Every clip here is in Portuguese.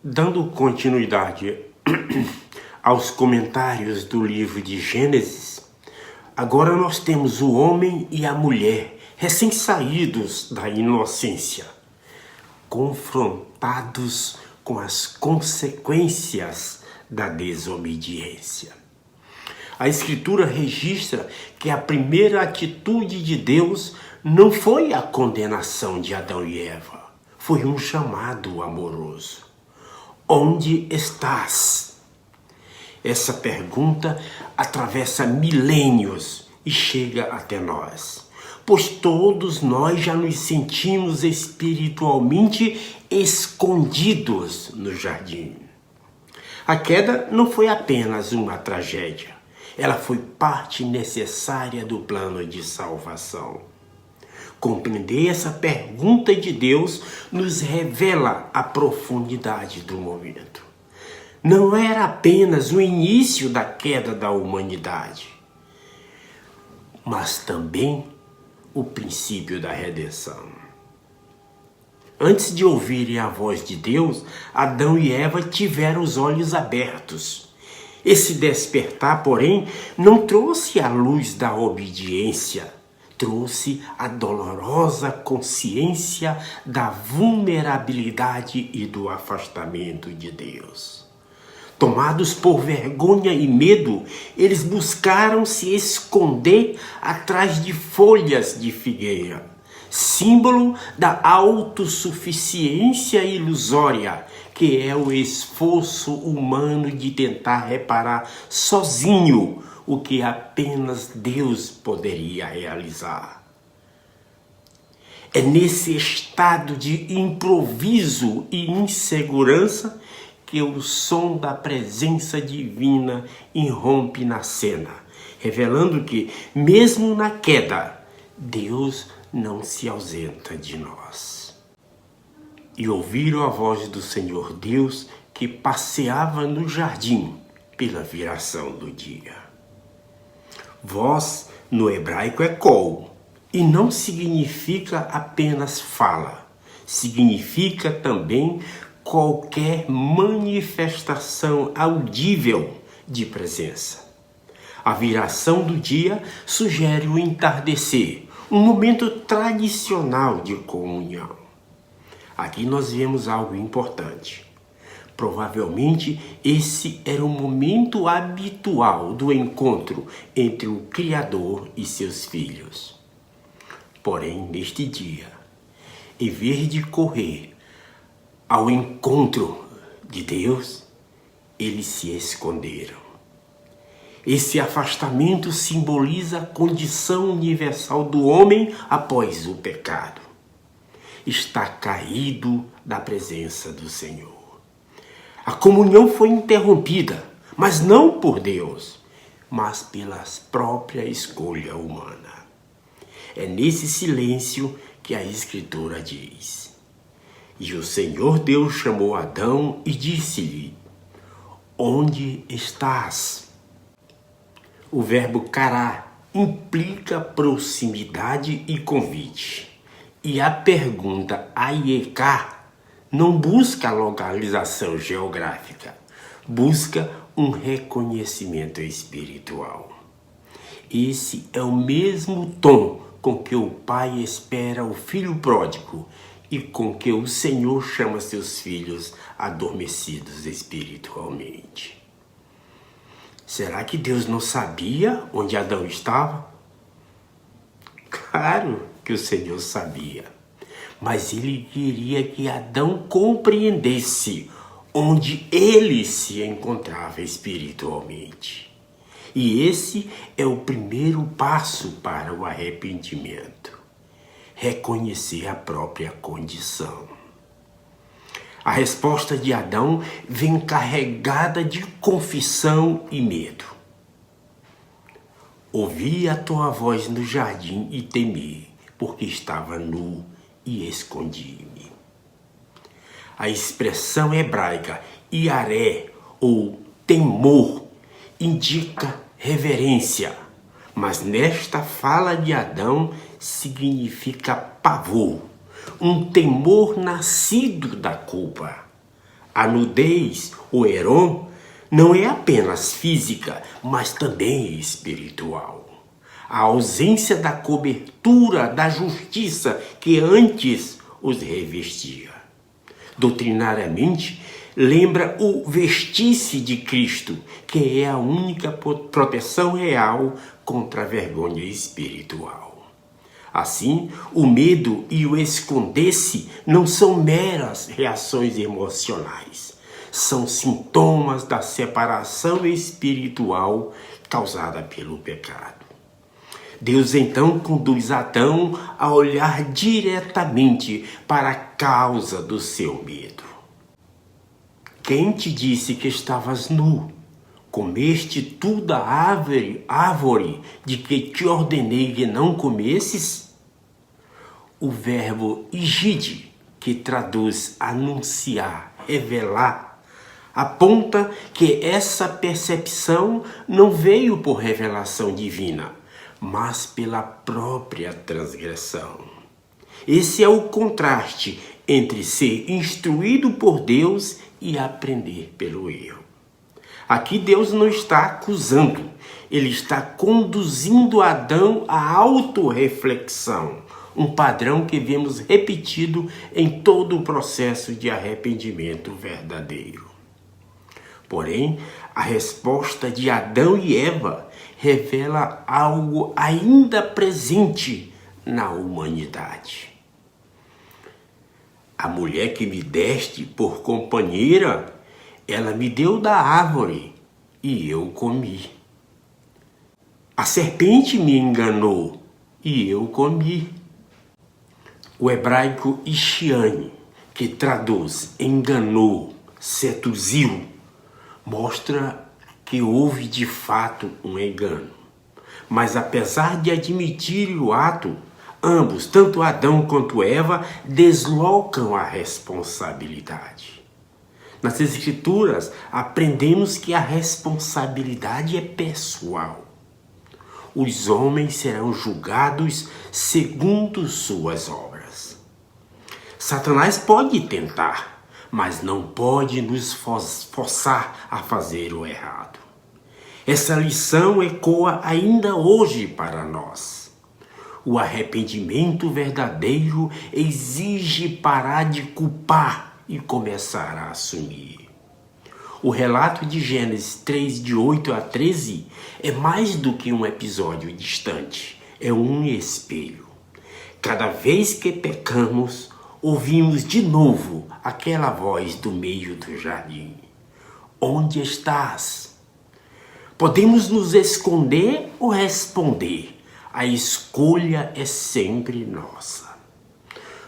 Dando continuidade aos comentários do livro de Gênesis, agora nós temos o homem e a mulher recém-saídos da inocência, confrontados com as consequências da desobediência. A Escritura registra que a primeira atitude de Deus não foi a condenação de Adão e Eva, foi um chamado amoroso. Onde estás? Essa pergunta atravessa milênios e chega até nós, pois todos nós já nos sentimos espiritualmente escondidos no jardim. A queda não foi apenas uma tragédia, ela foi parte necessária do plano de salvação. Compreender essa pergunta de Deus nos revela a profundidade do momento. Não era apenas o início da queda da humanidade, mas também o princípio da redenção. Antes de ouvirem a voz de Deus, Adão e Eva tiveram os olhos abertos. Esse despertar, porém, não trouxe a luz da obediência, trouxe a dolorosa consciência da vulnerabilidade e do afastamento de Deus. Tomados por vergonha e medo, eles buscaram se esconder atrás de folhas de figueira, símbolo da autossuficiência ilusória, que é o esforço humano de tentar reparar sozinho o que apenas Deus poderia realizar. É nesse estado de improviso e insegurança que o som da presença divina irrompe na cena, revelando que, mesmo na queda, Deus não se ausenta de nós. E ouviram a voz do Senhor Deus que passeava no jardim pela viração do dia. Voz, no hebraico, é kol, e não significa apenas fala. Significa também qualquer manifestação audível de presença. A viração do dia sugere o entardecer, um momento tradicional de comunhão. Aqui nós vemos algo importante. Provavelmente esse era o momento habitual do encontro entre o Criador e seus filhos. Porém, neste dia, em vez de correr ao encontro de Deus, eles se esconderam. Esse afastamento simboliza a condição universal do homem após o pecado. Está caído da presença do Senhor. A comunhão foi interrompida, mas não por Deus, mas pela própria escolha humana. É nesse silêncio que a Escritura diz: E o Senhor Deus chamou Adão e disse-lhe: Onde estás? O verbo cará implica proximidade e convite. E a pergunta aieká não busca localização geográfica, busca um reconhecimento espiritual. Esse é o mesmo tom com que o pai espera o filho pródigo e com que o Senhor chama seus filhos adormecidos espiritualmente. Será que Deus não sabia onde Adão estava? Claro que o Senhor sabia, mas ele queria que Adão compreendesse onde ele se encontrava espiritualmente. E esse é o primeiro passo para o arrependimento: reconhecer a própria condição. A resposta de Adão vem carregada de confissão e medo. Ouvi a tua voz no jardim e temi, porque estava nu e escondi-me. A expressão hebraica iaré, ou temor, indica reverência, mas nesta fala de Adão significa pavor, um temor nascido da culpa. A nudez, o Heron, não é apenas física, mas também espiritual. A ausência da cobertura da justiça que antes os revestia. Doutrinariamente, lembra o vestir-se de Cristo, que é a única proteção real contra a vergonha espiritual. Assim, o medo e o esconder-se não são meras reações emocionais, são sintomas da separação espiritual causada pelo pecado. Deus então conduz Adão a olhar diretamente para a causa do seu medo. Quem te disse que estavas nu? Comeste tu da árvore de que te ordenei que não comesses? O verbo igide, que traduz anunciar, revelar, aponta que essa percepção não veio por revelação divina, mas pela própria transgressão. Esse é o contraste entre ser instruído por Deus e aprender pelo erro. Aqui Deus não está acusando, ele está conduzindo Adão à autorreflexão, um padrão que vemos repetido em todo o processo de arrependimento verdadeiro. Porém, a resposta de Adão e Eva revela algo ainda presente na humanidade. A mulher que me deste por companheira, ela me deu da árvore e eu comi. A serpente me enganou e eu comi. O hebraico ishiane, que traduz enganou, seduziu, mostra que houve de fato um engano. Mas apesar de admitir o ato, ambos, tanto Adão quanto Eva, deslocam a responsabilidade. Nas Escrituras, aprendemos que a responsabilidade é pessoal. Os homens serão julgados segundo suas obras. Satanás pode tentar, mas não pode nos forçar a fazer o errado. Essa lição ecoa ainda hoje para nós. O arrependimento verdadeiro exige parar de culpar e começar a assumir. O relato de Gênesis 3, de 8 a 13, é mais do que um episódio distante, é um espelho. Cada vez que pecamos, ouvimos de novo aquela voz do meio do jardim. Onde estás? Podemos nos esconder ou responder. A escolha é sempre nossa.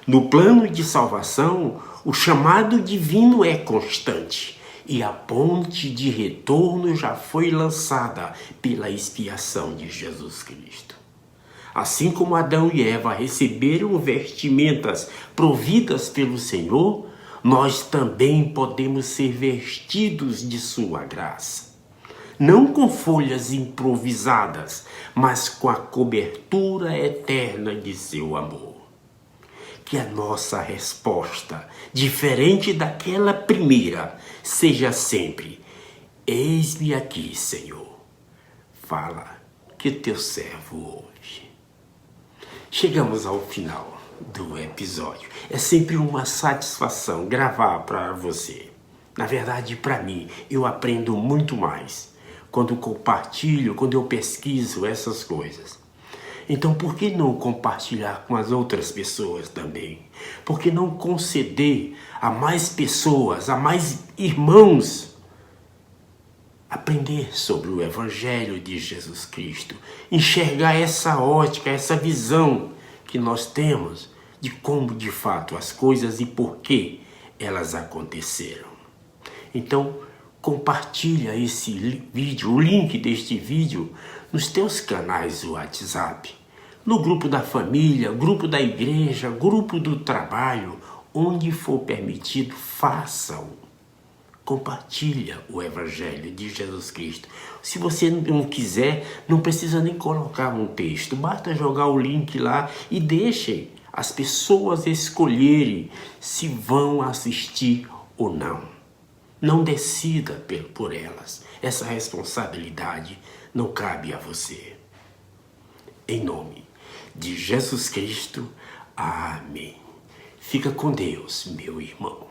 No plano de salvação, o chamado divino é constante e a ponte de retorno já foi lançada pela expiação de Jesus Cristo. Assim como Adão e Eva receberam vestimentas providas pelo Senhor, nós também podemos ser vestidos de sua graça. Não com folhas improvisadas, mas com a cobertura eterna de seu amor. Que a nossa resposta, diferente daquela primeira, seja sempre: eis-me aqui, Senhor. Fala, que teu servo ouve. Chegamos ao final do episódio. É sempre uma satisfação gravar para você. Na verdade, para mim, eu aprendo muito mais quando compartilho, quando eu pesquiso essas coisas. Então, por que não compartilhar com as outras pessoas também? Por que não conceder a mais pessoas, a mais irmãos, aprender sobre o Evangelho de Jesus Cristo, enxergar essa ótica, essa visão que nós temos de como de fato as coisas e por que elas aconteceram. Então, compartilha esse vídeo, o link deste vídeo, nos teus canais do WhatsApp, no grupo da família, grupo da igreja, grupo do trabalho, onde for permitido, faça-o. Compartilha o Evangelho de Jesus Cristo. Se você não quiser, não precisa nem colocar um texto, basta jogar o link lá e deixe as pessoas escolherem se vão assistir ou não. Não decida por elas. Essa responsabilidade não cabe a você. Em nome de Jesus Cristo. Amém. Fica com Deus, meu irmão.